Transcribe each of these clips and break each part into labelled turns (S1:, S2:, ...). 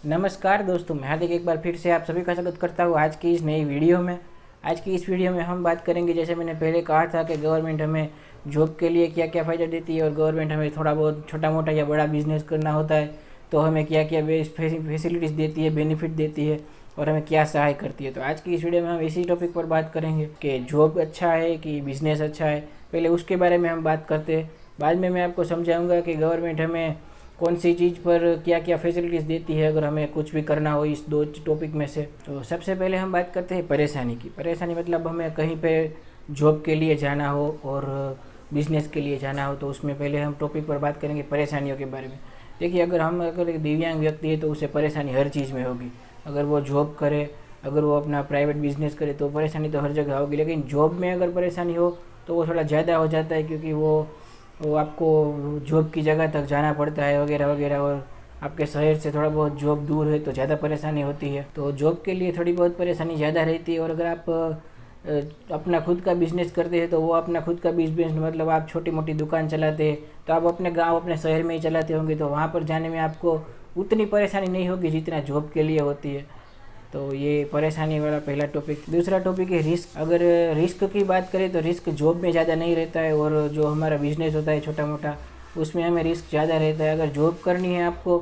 S1: नमस्कार दोस्तों, मैं हार्दिक एक बार फिर से आप सभी का स्वागत करता हूँ आज की इस नई वीडियो में। आज की इस वीडियो में हम बात करेंगे, जैसे मैंने पहले कहा था कि गवर्नमेंट हमें जॉब के लिए क्या क्या फ़ायदा देती है और गवर्नमेंट हमें थोड़ा बहुत छोटा मोटा या बड़ा बिजनेस करना होता है तो हमें क्या क्या फैसिलिटीज़ देती है, बेनिफिट देती है और हमें क्या सहाय करती है। तो आज की इस वीडियो में हम इसी टॉपिक पर बात करेंगे कि जॉब अच्छा है कि बिज़नेस अच्छा है। पहले उसके बारे में हम बात करते हैं, बाद में मैं आपको समझाऊंगा कि गवर्नमेंट हमें कौन सी चीज़ पर क्या क्या फैसिलिटीज़ देती है अगर हमें कुछ भी करना हो इस दो टॉपिक में से। तो सबसे पहले हम बात करते हैं परेशानी की। परेशानी मतलब हमें कहीं पे जॉब के लिए जाना हो और बिज़नेस के लिए जाना हो, तो उसमें पहले हम टॉपिक पर बात करेंगे परेशानियों के बारे में। देखिए, अगर एक दिव्यांग व्यक्ति है तो उसे परेशानी हर चीज़ में होगी। अगर वो जॉब करे, अगर वो अपना प्राइवेट बिजनेस करे तो परेशानी तो हर जगह होगी, लेकिन जॉब में अगर परेशानी हो तो वो थोड़ा ज़्यादा हो जाता है, क्योंकि वो आपको जॉब की जगह तक जाना पड़ता है वगैरह वगैरह, और आपके शहर से थोड़ा बहुत जॉब दूर है तो ज़्यादा परेशानी होती है। तो जॉब के लिए थोड़ी बहुत परेशानी ज़्यादा रहती है। और अगर आप अपना खुद का बिज़नेस करते हैं तो वो अपना खुद का बिज़नेस मतलब आप छोटी मोटी दुकान चलाते हैं तो आप अपने गांव, अपने शहर में ही चलाते होंगे, तो वहाँ पर जाने में आपको उतनी परेशानी नहीं होगी जितना जॉब के लिए होती है। तो ये परेशानी वाला पहला टॉपिक। दूसरा टॉपिक है रिस्क। अगर रिस्क की बात करें तो रिस्क जॉब में ज़्यादा नहीं रहता है, और जो हमारा बिजनेस होता है छोटा मोटा, उसमें हमें रिस्क ज़्यादा रहता है। अगर जॉब करनी है आपको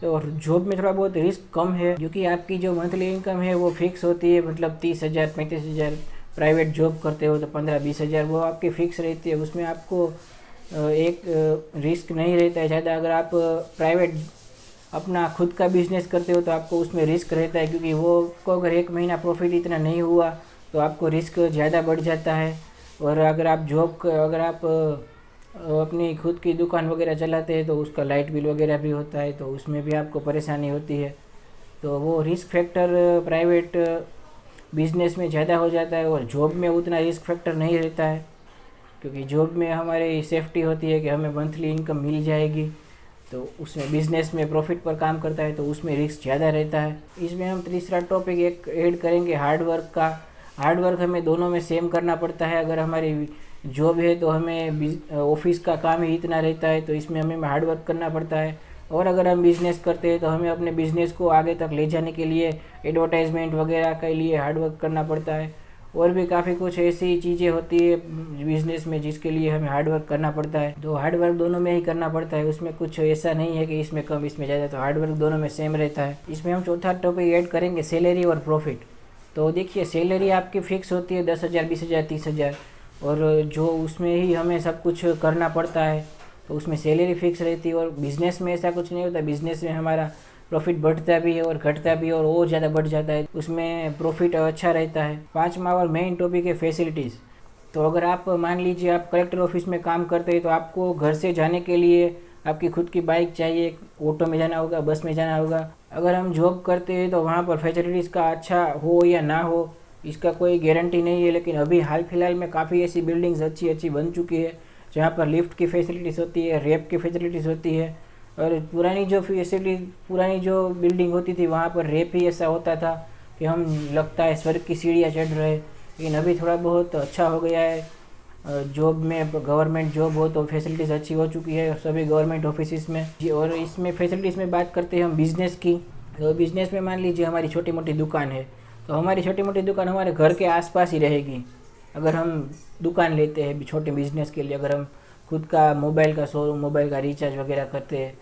S1: तो और जॉब में थोड़ा बहुत रिस्क कम है, क्योंकि आपकी जो मंथली इनकम है वो फिक्स होती है, मतलब 30,000 35,000। प्राइवेट जॉब करते हो तो 15-20,000 वो आपकी फ़िक्स रहती है। उसमें आपको एक रिस्क नहीं रहता है ज़्यादा। अगर आप प्राइवेट अपना खुद का बिजनेस करते हो तो आपको उसमें रिस्क रहता है, क्योंकि वो को अगर एक महीना प्रॉफिट इतना नहीं हुआ तो आपको रिस्क ज़्यादा बढ़ जाता है। और अगर आप अपनी खुद की दुकान वगैरह चलाते हैं तो उसका लाइट बिल वगैरह भी होता है, तो उसमें भी आपको परेशानी होती है। तो वो रिस्क फैक्टर प्राइवेट बिजनेस में ज़्यादा हो जाता है, और जॉब में उतना रिस्क फैक्टर नहीं रहता है, क्योंकि जॉब में हमारी सेफ्टी होती है कि हमें मंथली इनकम मिल जाएगी। तो उसमें बिजनेस में प्रॉफिट पर काम करता है तो उसमें रिस्क ज़्यादा रहता है। इसमें हम तीसरा टॉपिक एक ऐड करेंगे हार्ड वर्क का। हार्ड वर्क हमें दोनों में सेम करना पड़ता है। अगर हमारी जॉब है तो हमें ऑफिस का काम ही इतना रहता है, तो इसमें हमें हार्ड वर्क करना पड़ता है। और अगर हम बिज़नेस करते हैं तो हमें अपने बिज़नेस को आगे तक ले जाने के लिए एडवर्टाइजमेंट वगैरह के लिए हार्ड वर्क करना पड़ता है। और भी काफ़ी कुछ ऐसी चीज़ें होती है बिज़नेस में जिसके लिए हमें हार्ड वर्क करना पड़ता है। तो हार्ड वर्क दोनों में ही करना पड़ता है, उसमें कुछ ऐसा नहीं है कि इसमें कम इसमें ज़्यादा। तो हार्ड वर्क दोनों में सेम रहता है। इसमें हम चौथा टॉपिक ऐड करेंगे सैलरी और प्रॉफिट। तो देखिए, सैलरी आपकी फ़िक्स होती है 10,000 20,000 30,000, और जो उसमें ही हमें सब कुछ करना पड़ता है तो उसमें सैलरी फिक्स रहती है। और बिज़नेस में ऐसा कुछ नहीं होता। बिज़नेस में हमारा प्रॉफिट बढ़ता भी है और घटता भी है, और ज़्यादा बढ़ जाता है, उसमें प्रॉफिट अच्छा रहता है। पांचवा और मेन टॉपिक है फैसिलिटीज़। तो अगर आप मान लीजिए आप कलेक्टर ऑफिस में काम करते हैं तो आपको घर से जाने के लिए आपकी खुद की बाइक चाहिए, ऑटो में जाना होगा, बस में जाना होगा। अगर हम जॉब करते हैं तो वहाँ पर फैसिलिटीज़ का अच्छा हो या ना हो इसका कोई गारंटी नहीं है, लेकिन अभी हाल फिलहाल में काफ़ी ऐसी बिल्डिंग्स अच्छी अच्छी बन चुकी है जहाँ पर लिफ्ट की फैसिलिटीज़ होती है, रैंप की फैसिलिटीज़ होती है। और पुरानी जो बिल्डिंग होती थी वहाँ पर रैंप ही ऐसा होता था कि हम लगता है स्वर्ग की सीढ़ियाँ चढ़ रहे। लेकिन अभी थोड़ा बहुत अच्छा हो गया है। जॉब में गवर्नमेंट जॉब हो तो फैसिलिटीज़ अच्छी हो चुकी है सभी गवर्नमेंट ऑफिस में जी। और इसमें फैसिलिटीज़ में बात करते हैं हम बिज़नेस की। तो बिज़नेस में मान लीजिए हमारी छोटी मोटी दुकान है, तो हमारी छोटी मोटी दुकान हमारे घर के आसपास ही रहेगी। अगर हम दुकान लेते हैं छोटे बिज़नेस के लिए, अगर हम खुद का मोबाइल का शोरूम, मोबाइल का रिचार्ज वगैरह करते हैं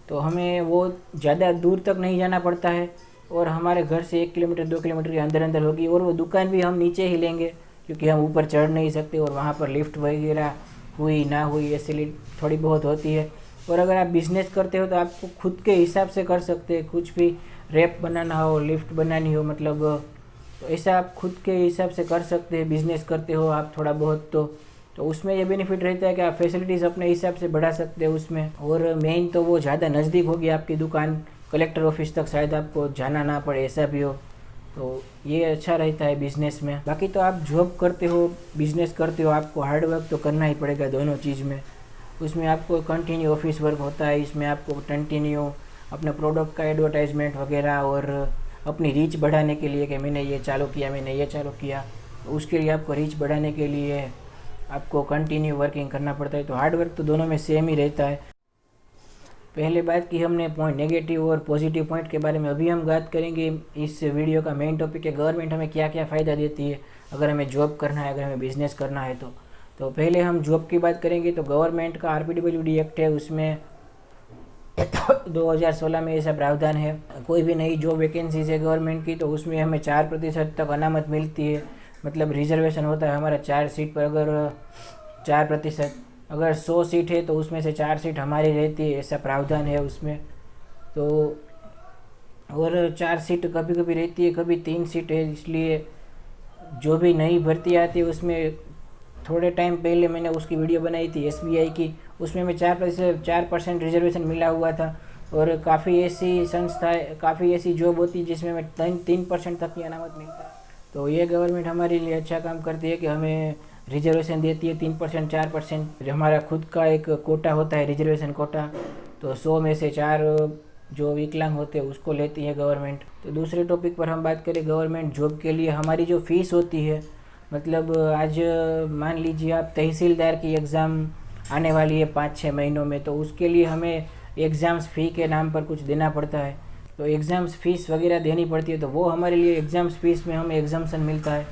S1: तो हमें वो ज़्यादा दूर तक नहीं जाना पड़ता है, और हमारे घर से 1 किलोमीटर 2 किलोमीटर के अंदर अंदर होगी। और वो दुकान भी हम नीचे ही लेंगे, क्योंकि हम ऊपर चढ़ नहीं सकते, और वहाँ पर लिफ्ट वगैरह हुई ना हुई ऐसी थोड़ी बहुत होती है। और अगर आप बिज़नेस करते हो तो आपको खुद के हिसाब से कर सकते हैं, कुछ भी रैप बनाना हो, लिफ्ट बनानी हो, मतलब तो ऐसा आप खुद के हिसाब से कर सकते हैं। बिज़नेस करते हो आप थोड़ा बहुत तो उसमें ये बेनिफिट रहता है कि आप फैसिलिटीज़ अपने हिसाब से बढ़ा सकते हो उसमें। और मेन तो वो ज़्यादा नज़दीक होगी आपकी दुकान, कलेक्टर ऑफिस तक शायद आपको जाना ना पड़े, ऐसा भी हो, तो ये अच्छा रहता है बिज़नेस में। बाकी तो आप जॉब करते हो, बिज़नेस करते हो, आपको हार्ड वर्क तो करना ही पड़ेगा दोनों चीज़ में। उसमें आपको कंटिन्यू ऑफिस वर्क होता है, इसमें आपको कंटिन्यू अपने प्रोडक्ट का एडवर्टाइजमेंट वगैरह और अपनी रीच बढ़ाने के लिए कि मैंने ये चालू किया, मैंने ये चालू किया, तो उसके लिए आपको रीच बढ़ाने के लिए आपको कंटिन्यू वर्किंग करना पड़ता है। तो हार्ड वर्क तो दोनों में सेम ही रहता है। पहले बात की हमने पॉइंट नेगेटिव और पॉजिटिव पॉइंट के बारे में। अभी हम बात करेंगे इस वीडियो का मेन टॉपिक है गवर्नमेंट हमें क्या क्या फ़ायदा देती है अगर हमें जॉब करना है, अगर हमें बिज़नेस करना है। तो पहले हम जॉब की बात करेंगे। तो गवर्नमेंट का RPWD एक्ट है, उसमें 2016 में ऐसा प्रावधान है, कोई भी नई जॉब वैकेंसीज है गवर्नमेंट की तो उसमें हमें 4% तक अनामत मिलती है, मतलब रिजर्वेशन होता है हमारा 4 सीट पर। अगर 4%, अगर 100 सीट है तो उसमें से 4 सीट हमारी रहती है, ऐसा प्रावधान है उसमें। तो और 4 सीट कभी कभी रहती है, कभी 3 सीट है। इसलिए जो भी नई भर्ती आती है उसमें थोड़े टाइम पहले मैंने उसकी वीडियो बनाई थी SBI की, उसमें मैं 4% रिजर्वेशन मिला हुआ था। और काफ़ी ऐसी संस्थाएं, काफ़ी ऐसी जॉब होती है जिसमें मैं 3% तक की अनामत मिलता है। तो ये गवर्नमेंट हमारे लिए अच्छा काम करती है कि हमें रिजर्वेशन देती है 3%, 4%। हमारा खुद का एक कोटा होता है, रिजर्वेशन कोटा, तो 100 में से 4 जो विकलांग होते हैं उसको लेती है गवर्नमेंट। तो दूसरे टॉपिक पर हम बात करें गवर्नमेंट जॉब के लिए हमारी जो फ़ीस होती है, मतलब आज मान लीजिए आप तहसीलदार की एग्ज़ाम आने वाली है 5-6 महीनों में, तो उसके लिए हमें एग्ज़ाम्स फ़ी के नाम पर कुछ देना पड़ता है, तो एग्ज़ाम्स फ़ीस वगैरह देनी पड़ती है। तो वो हमारे लिए एग्ज़ाम्स फ़ीस में हमें एग्जाम्सन मिलता है,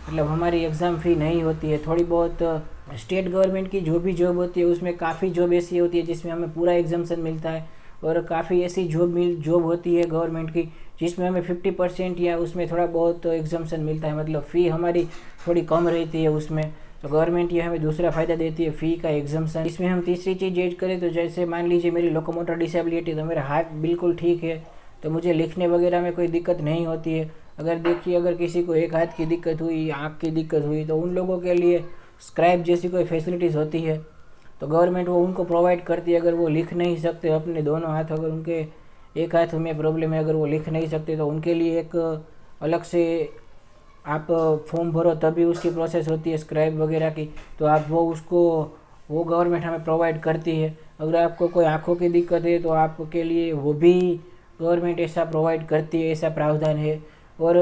S1: मतलब हमारी एग्ज़ाम फ़ी नहीं होती है। थोड़ी बहुत स्टेट गवर्नमेंट की जो भी जॉब होती है उसमें काफ़ी जॉब ऐसी होती है जिसमें हमें पूरा एग्जाम्सन मिलता है, और काफ़ी ऐसी जॉब होती है गवर्नमेंट की जिसमें हमें 50% या उसमें थोड़ा बहुत एग्जाम्सन मिलता है, मतलब फ़ी हमारी थोड़ी कम रहती है उसमें। तो गवर्नमेंट ये हमें दूसरा फ़ायदा देती है फ़ी का एग्जाम्सन। इसमें हम तीसरी चीज़ ऐड करें तो जैसे मान लीजिए मेरी लोकोमोटर डिसेबिलिटी, तो मेरा हाथ बिल्कुल ठीक है, तो मुझे लिखने वगैरह में कोई दिक्कत नहीं होती है। अगर देखिए अगर किसी को एक हाथ की दिक्कत हुई, आँख की दिक्कत हुई, तो उन लोगों के लिए स्क्राइब जैसी कोई फैसिलिटीज़ होती है तो गवर्नमेंट वो उनको प्रोवाइड करती है। अगर वो लिख नहीं सकते अपने दोनों हाथ, अगर उनके एक हाथ में प्रॉब्लम है, अगर वो लिख नहीं सकते तो उनके लिए एक अलग से आप फॉर्म भरो तभी उसकी प्रोसेस होती है स्क्राइब वगैरह की, तो आप वो गवर्नमेंट हमें प्रोवाइड करती है। अगर आपको कोई आँखों की दिक्कत है तो आपके लिए वो भी गवर्नमेंट ऐसा प्रोवाइड करती है, ऐसा प्रावधान है। और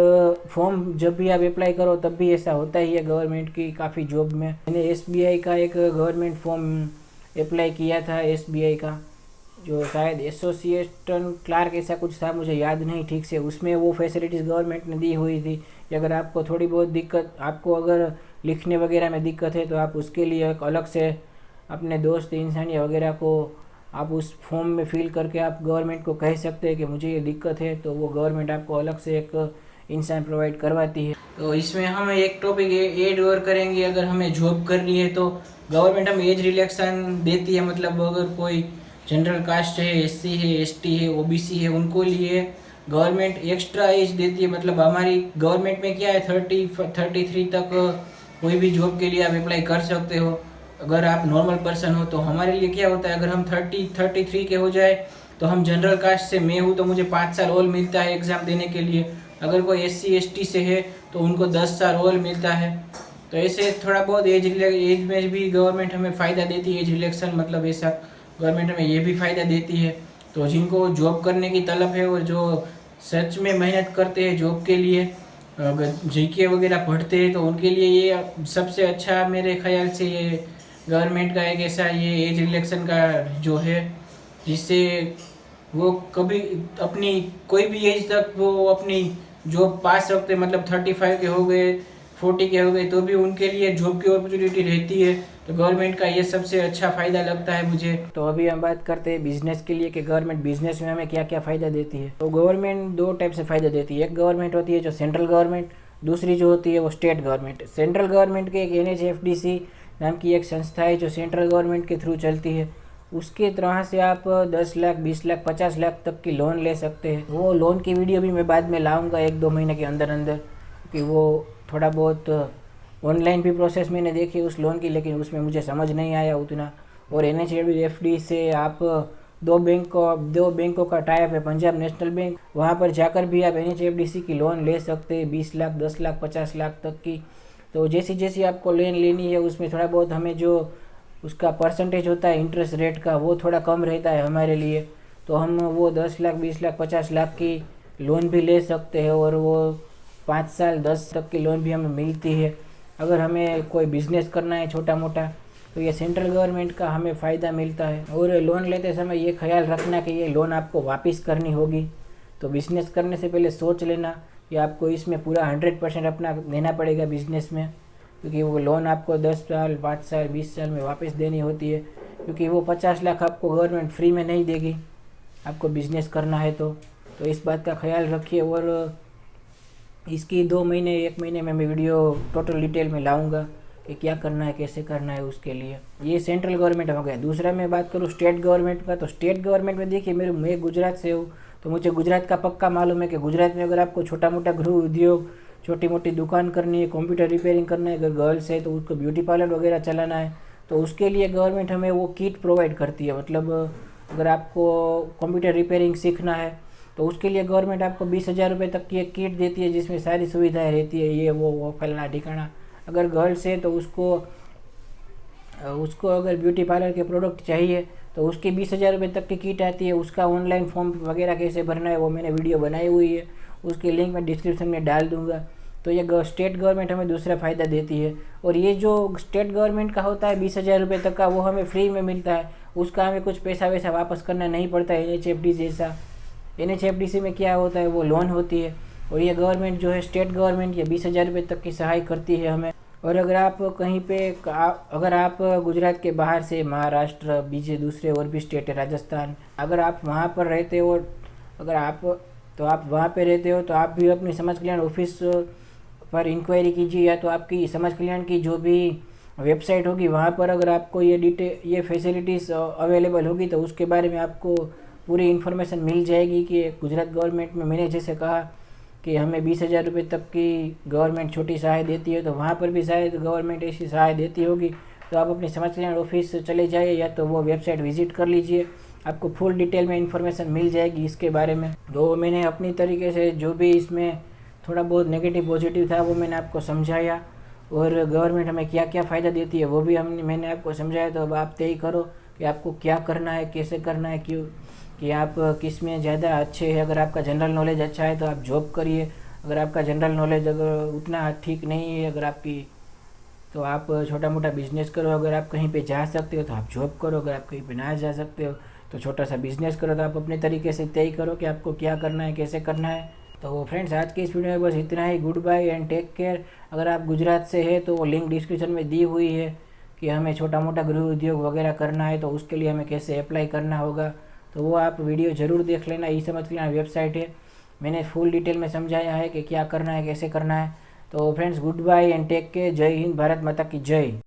S1: फॉर्म जब भी आप अप्लाई करो तब भी ऐसा होता ही है गवर्नमेंट की काफ़ी जॉब में। मैंने SBI का एक गवर्नमेंट फॉर्म अप्लाई किया था, SBI का जो शायद एसोसिएशन क्लार्क ऐसा कुछ था, मुझे याद नहीं ठीक से। उसमें वो फैसिलिटीज़ गवर्नमेंट ने दी हुई थी कि अगर आपको थोड़ी बहुत दिक्कत, आपको अगर लिखने वगैरह में दिक्कत है तो आप उसके लिए एक अलग से अपने दोस्त इंसानिया वगैरह को आप उस फॉर्म में फिल करके आप गवर्नमेंट को कह सकते हैं कि मुझे ये दिक्कत है, तो वो गवर्नमेंट आपको अलग से एक इंसान प्रोवाइड करवाती है। तो इसमें हम एक टॉपिक ऐड और करेंगे, अगर हमें जॉब करनी है तो गवर्नमेंट हमें एज रिलैक्सेशन देती है, मतलब अगर कोई जनरल कास्ट है, SC है, ST है, OBC है, उनको लिए गवर्नमेंट एक्स्ट्रा एज देती है। मतलब हमारी गवर्नमेंट में क्या है 33 तक कोई भी जॉब के लिए आप अप्लाई कर सकते हो अगर आप नॉर्मल पर्सन हो। तो हमारे लिए क्या होता है, अगर हम 33 के हो जाए तो हम जनरल कास्ट से मैं हूँ तो मुझे 5 साल और मिलता है एग्ज़ाम देने के लिए। अगर कोई SC ST से है तो उनको 10 साल और मिलता है। तो ऐसे थोड़ा बहुत एज में भी गवर्नमेंट हमें फ़ायदा देती है, एज रिलैक्सेशन, मतलब ऐसा गवर्नमेंट हमें ये भी फ़ायदा देती है। तो जिनको जॉब करने की तलब है और जो सच में मेहनत करते हैं जॉब के लिए, GK वगैरह पढ़ते हैं, तो उनके लिए ये सबसे अच्छा मेरे ख्याल से ये गवर्नमेंट का एक ऐसा ये एज रिलैक्सेशन का जो है जिससे वो कभी अपनी कोई भी एज तक वो अपनी जॉब पा सकते, मतलब 35 के हो गए, 40 के हो गए, तो भी उनके लिए जॉब की अपॉर्चुनिटी रहती है। तो गवर्नमेंट का ये सबसे अच्छा फ़ायदा लगता है मुझे। तो अभी हम बात करते हैं बिज़नेस के लिए कि गवर्नमेंट बिज़नेस में हमें क्या क्या फ़ायदा देती है। तो गवर्नमेंट 2 टाइप से फ़ायदा देती है। एक गवर्नमेंट होती है जो सेंट्रल गवर्नमेंट, दूसरी जो होती है वो स्टेट गवर्नमेंट। सेंट्रल गवर्नमेंट के एक NHFDC नाम की एक संस्था है जो सेंट्रल गवर्नमेंट के थ्रू चलती है। उसके तरह से आप 10 लाख, 20 लाख, 50 लाख तक की लोन ले सकते हैं। वो लोन की वीडियो भी मैं बाद में लाऊंगा 1-2 महीने के अंदर अंदर, कि वो थोड़ा बहुत ऑनलाइन भी प्रोसेस मैंने देखी उस लोन की, लेकिन उसमें मुझे समझ नहीं आया उतना। और NHFD से आप 2 बैंकों का टाइप है, पंजाब नेशनल बैंक, वहाँ पर जाकर भी आप NHFDC की लोन ले सकते हैं 20 लाख, 10 लाख, 50 लाख तक की। तो जैसी जैसी आपको लोन लेनी है उसमें थोड़ा बहुत हमें जो उसका परसेंटेज होता है इंटरेस्ट रेट का वो थोड़ा कम रहता है हमारे लिए। तो हम वो 10 लाख, 20 लाख, 50 लाख की लोन भी ले सकते हैं, और वो 5 साल, 10 तक की लोन भी हमें मिलती है। अगर हमें कोई बिज़नेस करना है छोटा मोटा, तो ये सेंट्रल गवर्नमेंट का हमें फ़ायदा मिलता है। और लोन लेते समय ये ख्याल रखना कि ये लोन आपको वापस करनी होगी। तो बिज़नेस करने से पहले सोच लेना कि आपको इसमें पूरा 100% अपना देना पड़ेगा बिज़नेस में, क्योंकि वो लोन आपको 10 साल 5 साल 20 साल में वापस देनी होती है, क्योंकि वो 50 लाख आपको गवर्नमेंट फ्री में नहीं देगी आपको बिज़नेस करना है। तो इस बात का ख्याल रखिए। और इसकी 2 महीने 1 महीने में मैं वीडियो टोटल डिटेल में लाऊंगा कि क्या करना है कैसे करना है उसके लिए। ये सेंट्रल गवर्नमेंट हो गया। दूसरा मैं बात करूँ स्टेट गवर्नमेंट का, तो स्टेट गवर्नमेंट में देखिए मैं गुजरात से हूँ, तो मुझे गुजरात का पक्का मालूम है कि गुजरात में अगर आपको छोटा मोटा गृह उद्योग, छोटी मोटी दुकान करनी है, कंप्यूटर रिपेयरिंग करना है, अगर गर्ल्स है तो उसको ब्यूटी पार्लर वगैरह चलाना है, तो उसके लिए गवर्नमेंट हमें वो किट प्रोवाइड करती है। मतलब अगर आपको कंप्यूटर रिपेयरिंग सीखना है तो उसके लिए गवर्नमेंट आपको 20,000 रुपये तक की एक किट देती है, जिसमें सारी सुविधाएं रहती है, ये वो फलाना ठिकाना। अगर गर्ल्स है तो उसको अगर ब्यूटी पार्लर के प्रोडक्ट चाहिए तो उसकी 20,000 रुपये तक की किट आती है। उसका ऑनलाइन फॉर्म वगैरह कैसे भरना है वो मैंने वीडियो बनाई हुई है, उसकी लिंक मैं डिस्क्रिप्शन में डाल दूंगा। तो ये स्टेट गवर्नमेंट हमें दूसरा फ़ायदा देती है। और ये जो स्टेट गवर्नमेंट का होता है 20,000 रुपये तक का, वो हमें फ्री में मिलता है, उसका हमें कुछ पैसा वैसा वापस करना नहीं पड़ता है NHFD जैसा। NHFDC में क्या होता है, वो लोन होती है, और ये गवर्नमेंट जो है स्टेट गवर्नमेंट ये 20,000 रुपये तक की सहाय करती है हमें। और अगर आप कहीं पे अगर आप गुजरात के बाहर से महाराष्ट्र, बीजे दूसरे और भी स्टेट है, राजस्थान, अगर आप वहाँ पर रहते हो, अगर आप वहाँ पे रहते हो तो आप भी अपनी समाज कल्याण ऑफिस पर इंक्वायरी कीजिए, या तो आपकी समाज कल्याण की जो भी वेबसाइट होगी वहाँ पर अगर आपको ये फैसिलिटीज़ अवेलेबल होगी तो उसके बारे में आपको पूरी इन्फॉर्मेशन मिल जाएगी कि गुजरात गवर्नमेंट में मैंने जैसे कहा कि हमें 20,000 रुपये तक की गवर्नमेंट छोटी सहाय देती है, तो वहाँ पर भी शायद गवर्नमेंट ऐसी सहाय देती होगी। तो आप अपनी समाज कल्याण ऑफिस चले जाइए या तो वो वेबसाइट विजिट कर लीजिए, आपको फुल डिटेल में इन्फॉर्मेशन मिल जाएगी इसके बारे में। तो मैंने अपनी तरीके से जो भी इसमें थोड़ा बहुत नेगेटिव पॉजिटिव था वो मैंने आपको समझाया, और गवर्नमेंट हमें क्या क्या फ़ायदा देती है वो भी मैंने आपको समझाया। तो अब आप तय करो कि आपको क्या करना है, कैसे करना है, क्यों कि आप किस में ज़्यादा अच्छे हैं। अगर आपका जनरल नॉलेज अच्छा है तो आप जॉब करिए, अगर आपका जनरल नॉलेज अगर उतना ठीक नहीं है अगर आपकी, तो आप छोटा मोटा बिजनेस करो। अगर आप कहीं पे जा सकते हो तो आप जॉब करो, अगर आप कहीं पे ना जा सकते हो तो छोटा सा बिजनेस करो। तो आप अपने तरीके से तय करो कि आपको क्या करना है, कैसे करना है। तो फ्रेंड्स आज की इस वीडियो में बस इतना ही। Good bye and take care. अगर आप गुजरात से है तो वो लिंक डिस्क्रिप्शन में दी हुई है कि हमें छोटा मोटा गृह उद्योग वगैरह करना है तो उसके लिए हमें कैसे अप्लाई करना होगा, तो वो आप वीडियो ज़रूर देख लेना। ई समझ कल्याण वेबसाइट है, मैंने फुल डिटेल में समझाया है कि क्या करना है कैसे करना है। तो friends good bye and take care. जय हिंद, भारत माता की जय।